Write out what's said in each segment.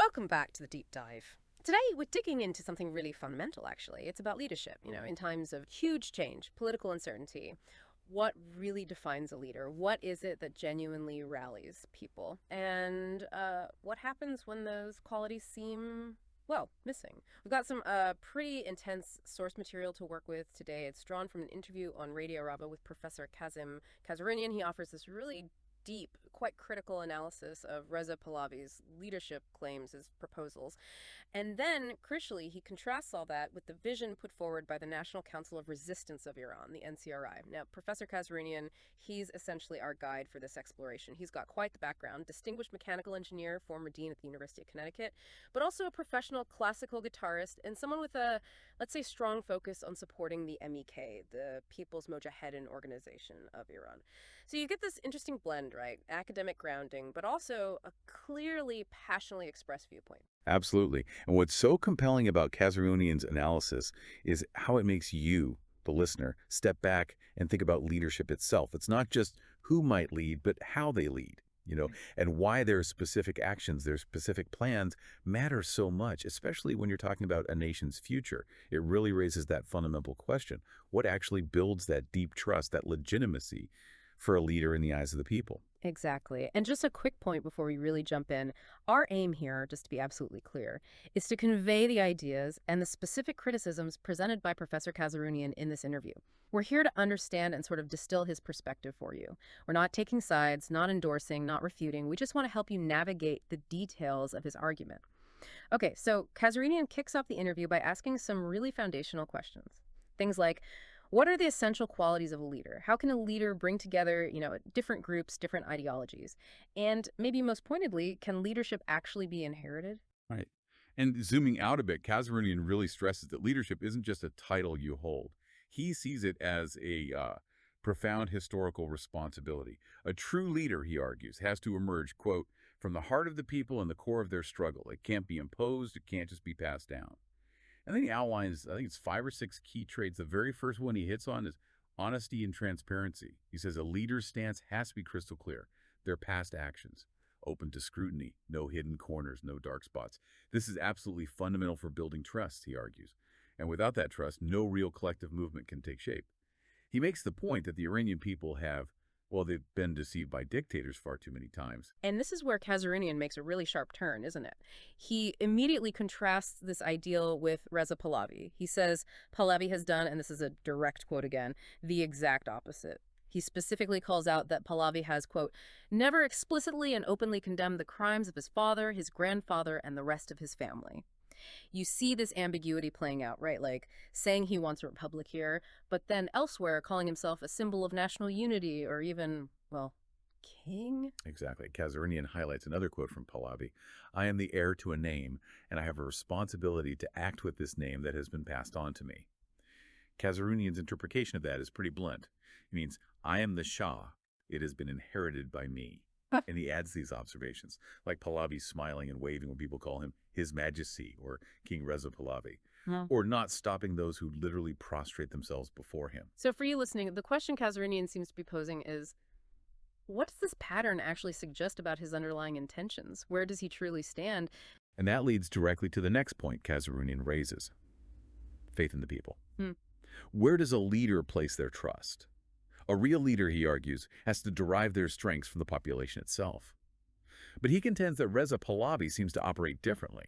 Welcome back to the deep dive. Today, we're digging into something really fundamental, actually. It's about leadership, in times of huge change, political uncertainty. What really defines a leader? What is it that genuinely rallies people? And what happens when those qualities seem, well, missing? We've got some pretty intense source material to work with today. It's drawn from an interview on Radio Irava with Professor Kazem Kazerounian. He offers this really deep, quite critical analysis of Reza Pahlavi's leadership claims, his proposals. And then, crucially, he contrasts all that with the vision put forward by the National Council of Resistance of Iran, the NCRI. Now, Professor Kazerounian, he's essentially our guide for this exploration. He's got quite the background, distinguished mechanical engineer, former dean at the University of Connecticut, but also a professional classical guitarist and someone with a, let's say, strong focus on supporting the MEK, the People's Mojahedin Organization of Iran. So you get this interesting blend, right? Academic grounding, but also a clearly, passionately expressed viewpoint. Absolutely. And what's so compelling about Kazerounian's analysis is how it makes you, the listener, step back and think about leadership itself. It's not just who might lead, but how they lead, and why their specific actions, their specific plans matter so much, especially when you're talking about a nation's future. It really raises that fundamental question. What actually builds that deep trust, that legitimacy for a leader in the eyes of the people? Exactly. And just a quick point before we really jump in. Our aim here, just to be absolutely clear, is to convey the ideas and the specific criticisms presented by Professor Kazerounian in this interview. We're here to understand and sort of distill his perspective for you. We're not taking sides, not endorsing, not refuting. We just want to help you navigate the details of his argument. Okay, so Kazerounian kicks off the interview by asking some really foundational questions. Things like, what are the essential qualities of a leader? How can a leader bring together, different groups, different ideologies? And maybe most pointedly, can leadership actually be inherited? Right. And zooming out a bit, Kazerounian really stresses that leadership isn't just a title you hold. He sees it as a profound historical responsibility. A true leader, he argues, has to emerge, quote, from the heart of the people and the core of their struggle. It can't be imposed. It can't just be passed down. And then he outlines, I think it's 5 or 6 key traits. The very first one he hits on is honesty and transparency. He says a leader's stance has to be crystal clear. Their past actions, open to scrutiny, no hidden corners, no dark spots. This is absolutely fundamental for building trust, he argues. And without that trust, no real collective movement can take shape. He makes the point that the Iranian people have, well, they've been deceived by dictators far too many times. And this is where Kazerounian makes a really sharp turn, isn't it? He immediately contrasts this ideal with Reza Pahlavi. He says Pahlavi has done, and this is a direct quote again, the exact opposite. He specifically calls out that Pahlavi has, quote, never explicitly and openly condemned the crimes of his father, his grandfather, and the rest of his family. You see this ambiguity playing out, right? Like saying he wants a republic here, but then elsewhere calling himself a symbol of national unity or even, well, king? Exactly. Kazerounian highlights another quote from Pahlavi. I am the heir to a name, and I have a responsibility to act with this name that has been passed on to me. Kazerounian's interpretation of that is pretty blunt. It means, I am the Shah. It has been inherited by me. And he adds these observations, like Pahlavi smiling and waving when people call him His Majesty or King Reza Pahlavi, or not stopping those who literally prostrate themselves before him. So for you listening, the question Kazerounian seems to be posing is, what does this pattern actually suggest about his underlying intentions? Where does he truly stand? And that leads directly to the next point Kazerounian raises, faith in the people. Where does a leader place their trust? A real leader, he argues, has to derive their strengths from the population itself. But he contends that Reza Pahlavi seems to operate differently.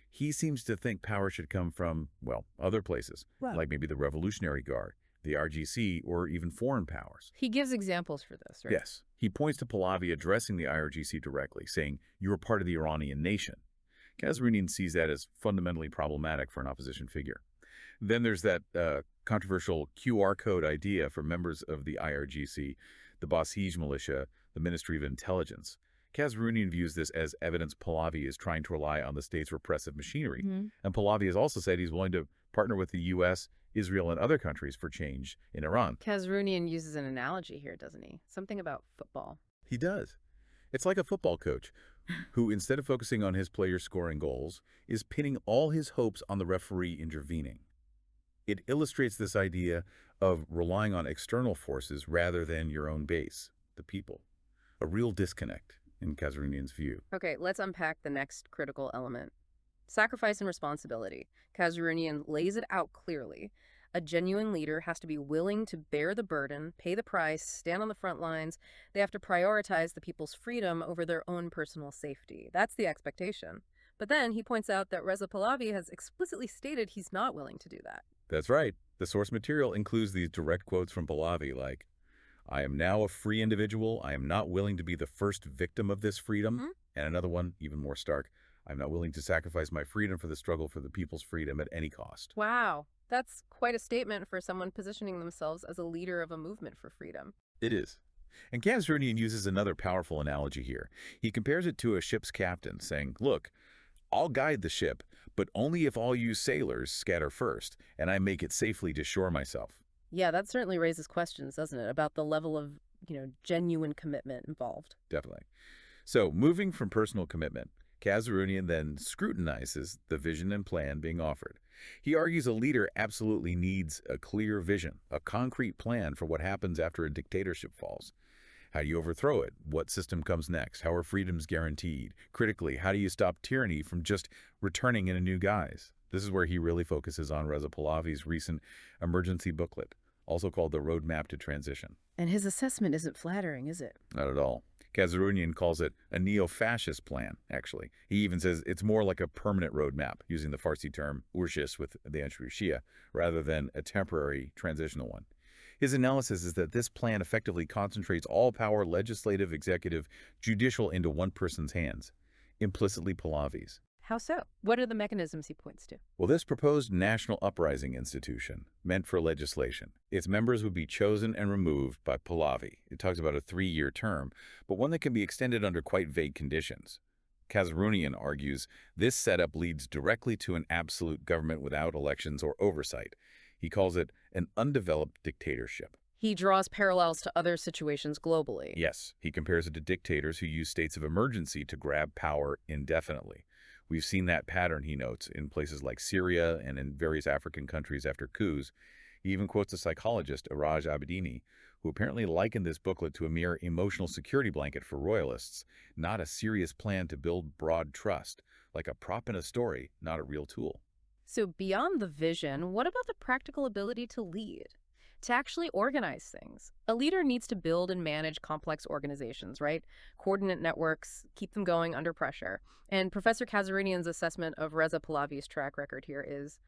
He seems to think power should come from, well, other places, like maybe the Revolutionary Guard, the IRGC, or even foreign powers. He gives examples for this, right? Yes. He points to Pahlavi addressing the IRGC directly, saying, you're part of the Iranian nation. Kazerounian sees that as fundamentally problematic for an opposition figure. Then there's that controversial QR code idea for members of the IRGC, the Basij militia, the Ministry of Intelligence. Kazerounian views this as evidence Pahlavi is trying to rely on the state's repressive machinery. And Pahlavi has also said he's willing to partner with the U.S., Israel, and other countries for change in Iran. Kazerounian uses an analogy here, doesn't he? Something about football. He does. It's like a football coach who, instead of focusing on his players scoring goals, is pinning all his hopes on the referee intervening. It illustrates this idea of relying on external forces rather than your own base, the people. A real disconnect. in Kazerounian's view. Okay, let's unpack the next critical element. Sacrifice and responsibility. Kazerounian lays it out clearly. A genuine leader has to be willing to bear the burden, pay the price, stand on the front lines. They have to prioritize the people's freedom over their own personal safety. That's the expectation. But then he points out that Reza Pahlavi has explicitly stated he's not willing to do that. That's right. The source material includes these direct quotes from Pahlavi like, "I am now a free individual. I am not willing to be the first victim of this freedom." Mm-hmm. And another one, even more stark, "I'm not willing to sacrifice my freedom for the struggle for the people's freedom at any cost." Wow, that's quite a statement for someone positioning themselves as a leader of a movement for freedom. It is. And Kazerounian uses another powerful analogy here. He compares it to a ship's captain, saying, "Look, I'll guide the ship, but only if all you sailors scatter first, and I make it safely to shore myself." Yeah, that certainly raises questions, doesn't it, about the level of, genuine commitment involved. Definitely. So, moving from personal commitment, Kazerounian then scrutinizes the vision and plan being offered. He argues a leader absolutely needs a clear vision, a concrete plan for what happens after a dictatorship falls. How do you overthrow it? What system comes next? How are freedoms guaranteed? Critically, how do you stop tyranny from just returning in a new guise? This is where he really focuses on Reza Pahlavi's recent emergency booklet, also called the Roadmap to Transition. And his assessment isn't flattering, is it? Not at all. Kazerounian calls it a neo-fascist plan, actually. He even says it's more like a permanent roadmap, using the Farsi term urshis with the Shia, rather than a temporary transitional one. His analysis is that this plan effectively concentrates all power, legislative, executive, judicial, into one person's hands, implicitly Pahlavi's. How so? What are the mechanisms he points to? Well, this proposed national uprising institution, meant for legislation, its members would be chosen and removed by Pahlavi. It talks about a 3-year term, but one that can be extended under quite vague conditions. Kazerounian argues this setup leads directly to an absolute government without elections or oversight. He calls it an undeveloped dictatorship. He draws parallels to other situations globally. Yes, he compares it to dictators who use states of emergency to grab power indefinitely. We've seen that pattern, he notes, in places like Syria and in various African countries after coups. He even quotes a psychologist, Iraj Abedini, who apparently likened this booklet to a mere emotional security blanket for royalists, not a serious plan to build broad trust, like a prop in a story, not a real tool. So beyond the vision, what about the practical ability to lead? To actually organize things? A leader needs to build and manage complex organizations, right? Coordinate networks, keep them going under pressure. And Professor Kazerounian's assessment of Reza Pahlavi's track record here is,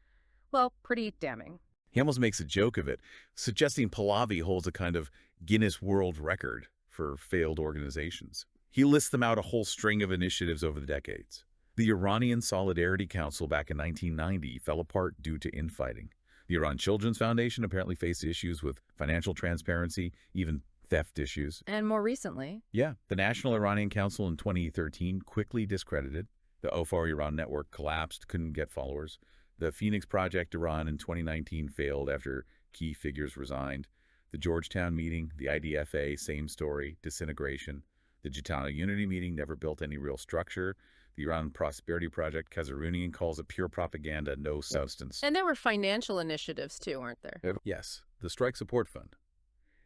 well, pretty damning. He almost makes a joke of it, suggesting Pahlavi holds a kind of Guinness World Record for failed organizations. He lists them out a whole string of initiatives over the decades. The Iranian Solidarity Council back in 1990 fell apart due to infighting. The Iran Children's Foundation apparently faced issues with financial transparency, even theft issues. And more recently, Yeah, the National Iranian Council in 2013 quickly discredited. The OFAR Iran network collapsed, couldn't get followers. The Phoenix Project Iran in 2019 failed after key figures resigned. The Georgetown meeting, the IDFA, same story, disintegration. The Gitano Unity meeting never built any real structure. The Iran Prosperity Project, Kazerounian calls it pure propaganda, no substance. and there were financial initiatives too, aren't there? Yes, the Strike Support Fund.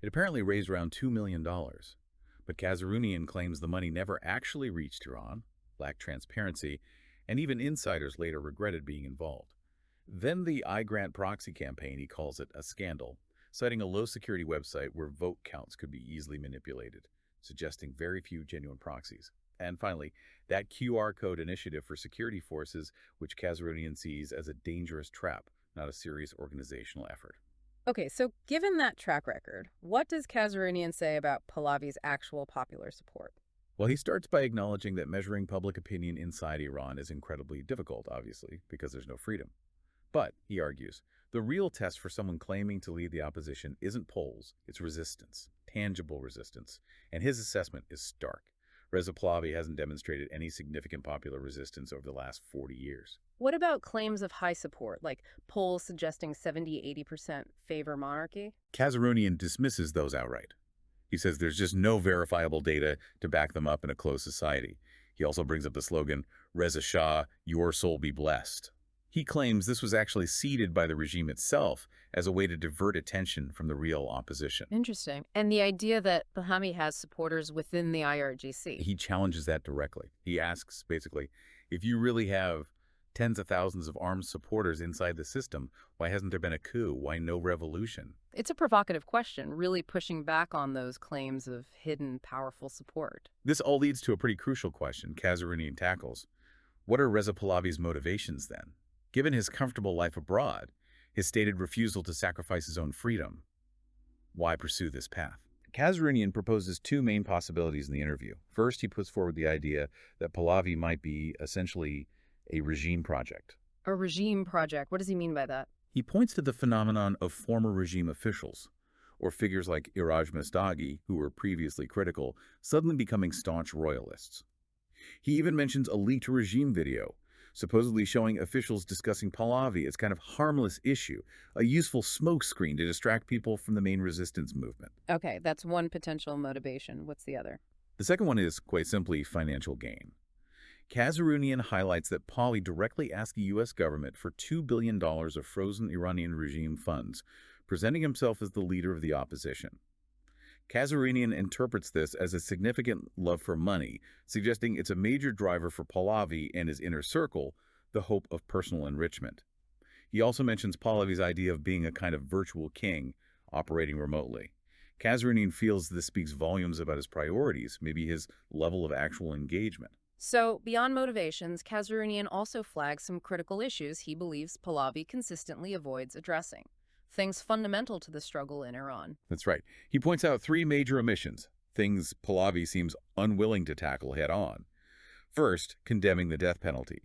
It apparently raised around $2 million, but Kazerounian claims the money never actually reached Iran, lacked transparency, and even insiders later regretted being involved. Then the iGrant proxy campaign, he calls it a scandal, citing a low-security website where vote counts could be easily manipulated, suggesting very few genuine proxies. And finally, that QR code initiative for security forces, which Kazerounian sees as a dangerous trap, not a serious organizational effort. Okay, so given that track record, what does Kazerounian say about Pahlavi's actual popular support? Well, he starts by acknowledging that measuring public opinion inside Iran is incredibly difficult, obviously, because there's no freedom. But, he argues, the real test for someone claiming to lead the opposition isn't polls, it's resistance, tangible resistance, and his assessment is stark. Reza Pahlavi hasn't demonstrated any significant popular resistance over the last 40 years. What about claims of high support, like polls suggesting 70–80% favor monarchy? Kazerounian dismisses those outright. He says there's just no verifiable data to back them up in a closed society. He also brings up the slogan, Reza Shah, your soul be blessed. He claims this was actually seeded by the regime itself as a way to divert attention from the real opposition. Interesting. And the idea that Pahlavi has supporters within the IRGC. He challenges that directly. He asks, basically, if you really have tens of thousands of armed supporters inside the system, why hasn't there been a coup? Why no revolution? It's a provocative question, really pushing back on those claims of hidden, powerful support. This all leads to a pretty crucial question Kazerounian tackles. What are Reza Pahlavi's motivations then? Given his comfortable life abroad, his stated refusal to sacrifice his own freedom, why pursue this path? Kazerounian proposes two main possibilities in the interview. First, he puts forward the idea that Pahlavi might be essentially a regime project. A regime project. What does he mean by that? He points to the phenomenon of former regime officials, or figures like Irava, who were previously critical, suddenly becoming staunch royalists. He even mentions a leaked regime video, supposedly showing officials discussing Pahlavi as kind of harmless issue, a useful smokescreen to distract people from the main resistance movement. Okay, that's one potential motivation. What's the other? The second one is, quite simply, financial gain. Kazerounian highlights that Pahlavi directly asked the U.S. government for $2 billion of frozen Iranian regime funds, presenting himself as the leader of the opposition. Kazerounian interprets this as a significant love for money, suggesting it's a major driver for Pahlavi and his inner circle, the hope of personal enrichment. He also mentions Pahlavi's idea of being a kind of virtual king, operating remotely. Kazerounian feels this speaks volumes about his priorities, maybe his level of actual engagement. So, beyond motivations, Kazerounian also flags some critical issues he believes Pahlavi consistently avoids addressing. Things fundamental to the struggle in Iran. That's right. He points out three major omissions, things Pahlavi seems unwilling to tackle head-on. First, condemning the death penalty.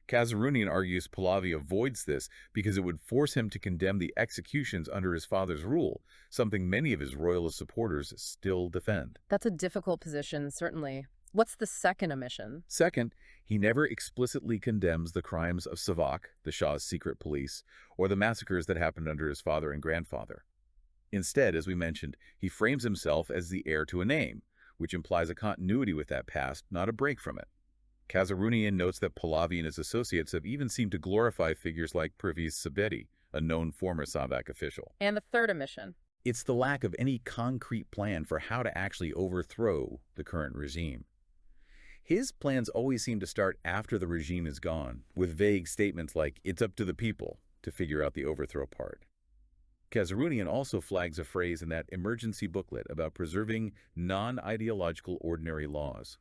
Kazerounian argues Pahlavi avoids this because it would force him to condemn the executions under his father's rule, something many of his royalist supporters still defend. That's a difficult position, certainly. What's the second omission? Second, he never explicitly condemns the crimes of Savak, the Shah's secret police, or the massacres that happened under his father and grandfather. Instead, as we mentioned, he frames himself as the heir to a name, which implies a continuity with that past, not a break from it. Kazerounian notes that Pahlavi and his associates have even seemed to glorify figures like Pervez Sabeti, a known former Savak official. And the third omission? It's the lack of any concrete plan for how to actually overthrow the current regime. His plans always seem to start after the regime is gone, with vague statements like, it's up to the people to figure out the overthrow part. Kazerounian also flags a phrase in that emergency booklet about preserving non-ideological ordinary laws.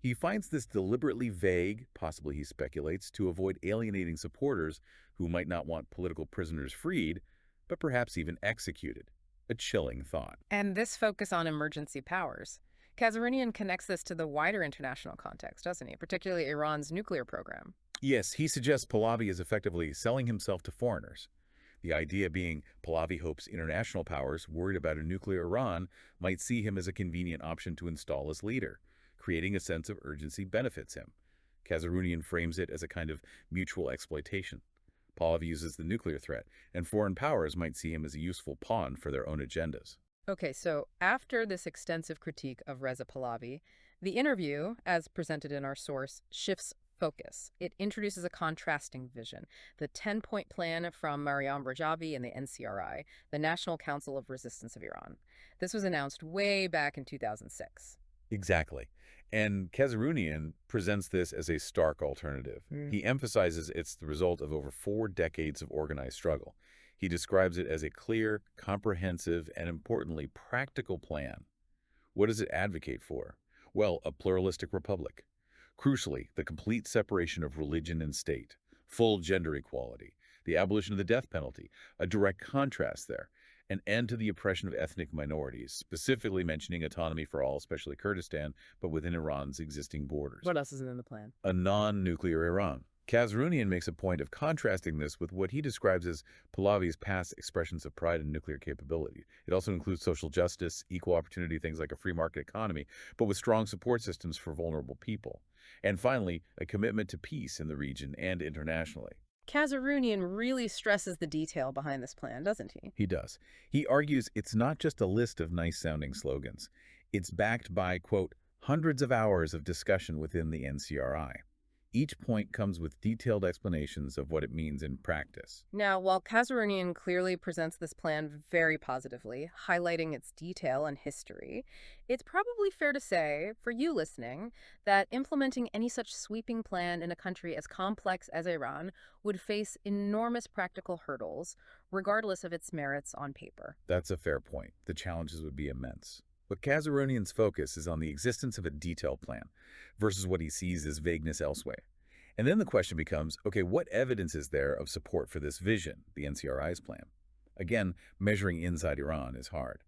He finds this deliberately vague, possibly he speculates, to avoid alienating supporters who might not want political prisoners freed, but perhaps even executed. A chilling thought. And this focus on emergency powers. Kazerounian connects this to the wider international context, doesn't he? Particularly Iran's nuclear program. Yes, he suggests Pahlavi is effectively selling himself to foreigners. The idea being Pahlavi hopes international powers worried about a nuclear Iran might see him as a convenient option to install as leader. Creating a sense of urgency benefits him. Kazerounian frames it as a kind of mutual exploitation. Pahlavi uses the nuclear threat, and foreign powers might see him as a useful pawn for their own agendas. Okay, so after this extensive critique of Reza Pahlavi, the interview, as presented in our source, shifts focus. It introduces a contrasting vision, the 10-point plan from Maryam Rajavi and the NCRI, the National Council of Resistance of Iran. This was announced way back in 2006. Exactly. And Kazerounian presents this as a stark alternative. He emphasizes it's the result of over 4 decades of organized struggle. He describes it as a clear, comprehensive, and importantly, practical plan. What does it advocate for? Well, a pluralistic republic. Crucially, the complete separation of religion and state, full gender equality, the abolition of the death penalty, a direct contrast there, an end to the oppression of ethnic minorities, specifically mentioning autonomy for all, especially Kurdistan, but within Iran's existing borders. What else isn't in the plan? A non-nuclear Iran. Kazerounian makes a point of contrasting this with what he describes as Pahlavi's past expressions of pride and nuclear capability. It also includes social justice, equal opportunity, things like a free market economy, but with strong support systems for vulnerable people. And finally, a commitment to peace in the region and internationally. Kazerounian really stresses the detail behind this plan, doesn't he? He does. He argues it's not just a list of nice-sounding slogans. It's backed by, quote, hundreds of hours of discussion within the NCRI. Each point comes with detailed explanations of what it means in practice. Now, while Kazerounian clearly presents this plan very positively, highlighting its detail and history, it's probably fair to say, for you listening, that implementing any such sweeping plan in a country as complex as Iran would face enormous practical hurdles, regardless of its merits on paper. That's a fair point. The challenges would be immense. But Kazerounian's focus is on the existence of a detailed plan versus what he sees as vagueness elsewhere. And then the question becomes, okay, what evidence is there of support for this vision, the NCRI's plan? Again, measuring inside Iran is hard.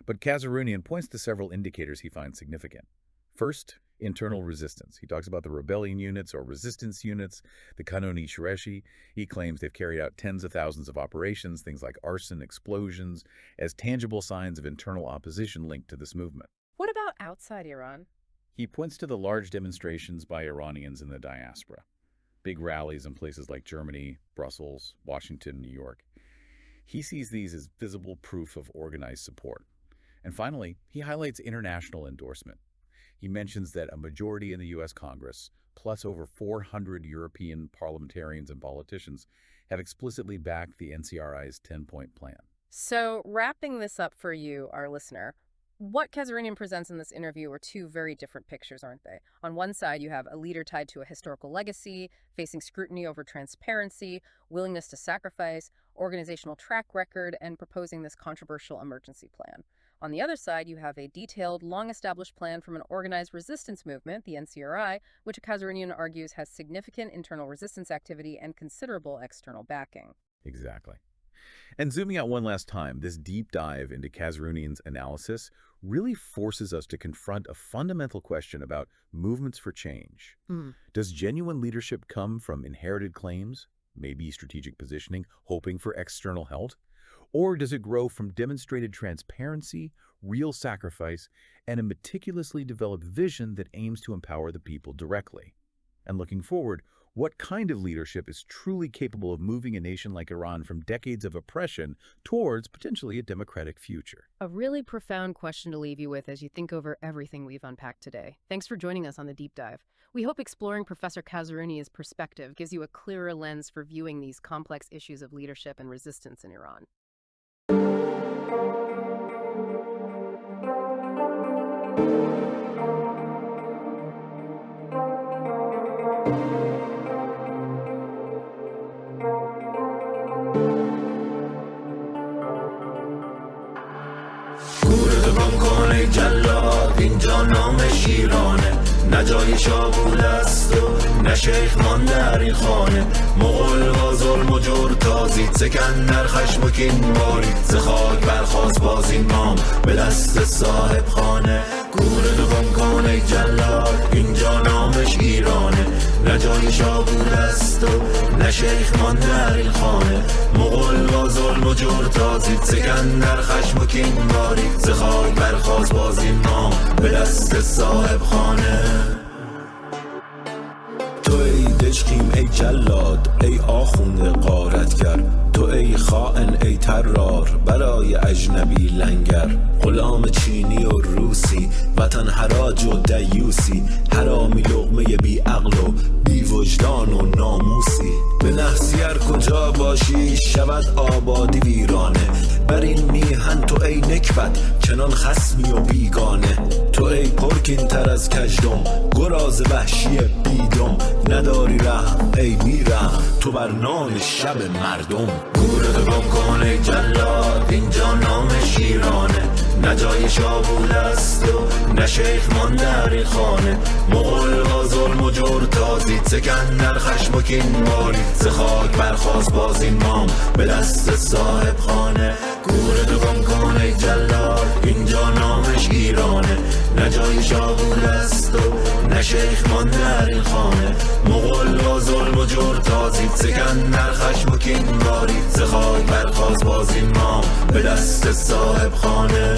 But Kazerounian points to several indicators he finds significant. First, internal resistance. He talks about the rebellion units or resistance units, the Kanoni Shureshi. He claims they've carried out tens of thousands of operations, things like arson, explosions, as tangible signs of internal opposition linked to this movement. What about outside Iran? He points to the large demonstrations by Iranians in the diaspora. Big rallies in places like Germany, Brussels, Washington, New York. He sees these as visible proof of organized support. And finally, he highlights international endorsement. He mentions that a majority in the U.S. Congress, plus over 400 European parliamentarians and politicians, have explicitly backed the NCRI's 10-point plan. So, wrapping this up for you, our listener, what Kazerounian presents in this interview are two very different pictures, aren't they? On one side, you have a leader tied to a historical legacy, facing scrutiny over transparency, willingness to sacrifice, organizational track record, and proposing this controversial emergency plan. On the other side, you have a detailed, long-established plan from an organized resistance movement, the NCRI, which Kazerounian argues has significant internal resistance activity and considerable external backing. Exactly. And zooming out one last time, this deep dive into Kazerounian's analysis really forces us to confront a fundamental question about movements for change. Does genuine leadership come from inherited claims, maybe strategic positioning, hoping for external help? Or does it grow from demonstrated transparency, real sacrifice, and a meticulously developed vision that aims to empower the people directly? And looking forward, what kind of leadership is truly capable of moving a nation like Iran from decades of oppression towards potentially a democratic future? A really profound question to leave you with as you think over everything we've unpacked today. Thanks for joining us on the deep dive. We hope exploring Professor Kazerounian's perspective gives you a clearer lens for viewing these complex issues of leadership and resistance in Iran. جلاد اینجا نامش ایرانه نه جای شابول است و نه شیخ مانده در این خانه مغول با ظلم و جور تازید سکندر خشم و کین بارید ز خاک برخاست باز این نام به دست صاحب خانه گور دوم کن ای جلاد اینجا نامش ایرانه نه جای شابول است و نه شیخ مانده در این خانه مغول با ظلم و جور تازید سکندر خشم و کین بارید ز خاک برخاست باز این نام به دست صاحب خانه تو ای دشقیم ای جلاد ای آخونده غارتگر تو ای خائن ای ترار برای اجنبی لنگر غلام چینی و روسی وطن حراج و دیوسی حرامی لقمه بی عقل و بی وجدان و ناموسی به نحسی هر کجا باشی شود آبادی ویرانه بر این میهن تو ای نکبت چنان خصمی و بیگانه تو ای پرکین تر از کژدم گراز وحشی بیدم نداری رحم ای میرم تو بر نام شب مردم گورتو گم کن ای جلاد اینجا نامش ایرانه نه جای شابول است و نه شیخ مانده در این خانه مغول با ظلم و جور تازید سکندر خشم و کین بارید ز خاک برخاست باز این نام به دست صاحب خانه گورتو گم کن ای جلاد اینجا نامش ایرانه نه جای شابول است و نه شیخ مانده در این خانه مغول با ظلم و جور تازید سکندر خشم و کین بارید ز خاک برخاست باز این نام به دست صاحب خانه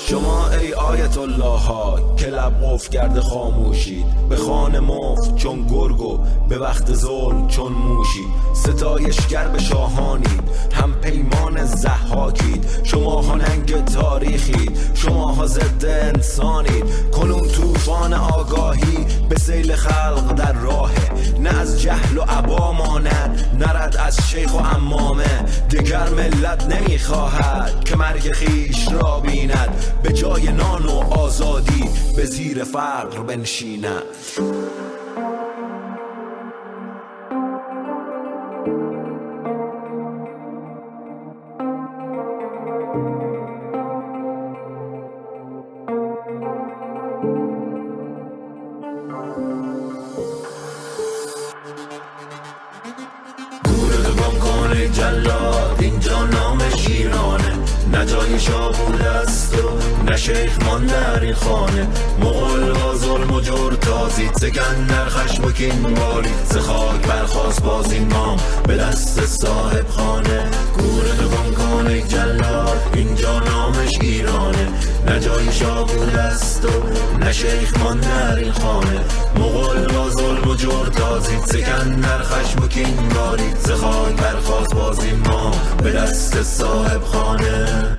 شما ای آیت الله ها که لب قفل کرده خاموشید، به خان مفت چون گرگو به وقت ظلم چون موشید، ستایشگر به شاهانید، هم پیمان ضحاکید، شما ها ننگ تاریخید، شما ها ضد انسانید، کنون طوفان آگاهی به سیل خلق در راهه، نه از جهل و عبا ماند نرد از شیخ و عمامه، دگر ملت نمیخواهد که مرگ خیش را بیند، به جای نان و آزادی به زیر فقر بنشیند. جلاد اینجا نامش ایرانه، نه جای شابود است و نه شیخ مانده در این خانه، مغول با ظلم و جور تازید، سکندر خشم و کین بالید، ز خاک برخواست باز این مام به دست صاحب خانه. گوره دوم کن ای جلاد اینجا نامش ایرانه، نه جای شابود است و نه شیخ مانده در این خانه، مغول با ظلم و جور تازید، سکندر خشم و کین بالید، ز خاک برخواست باز این مام به دست صاحب خانه.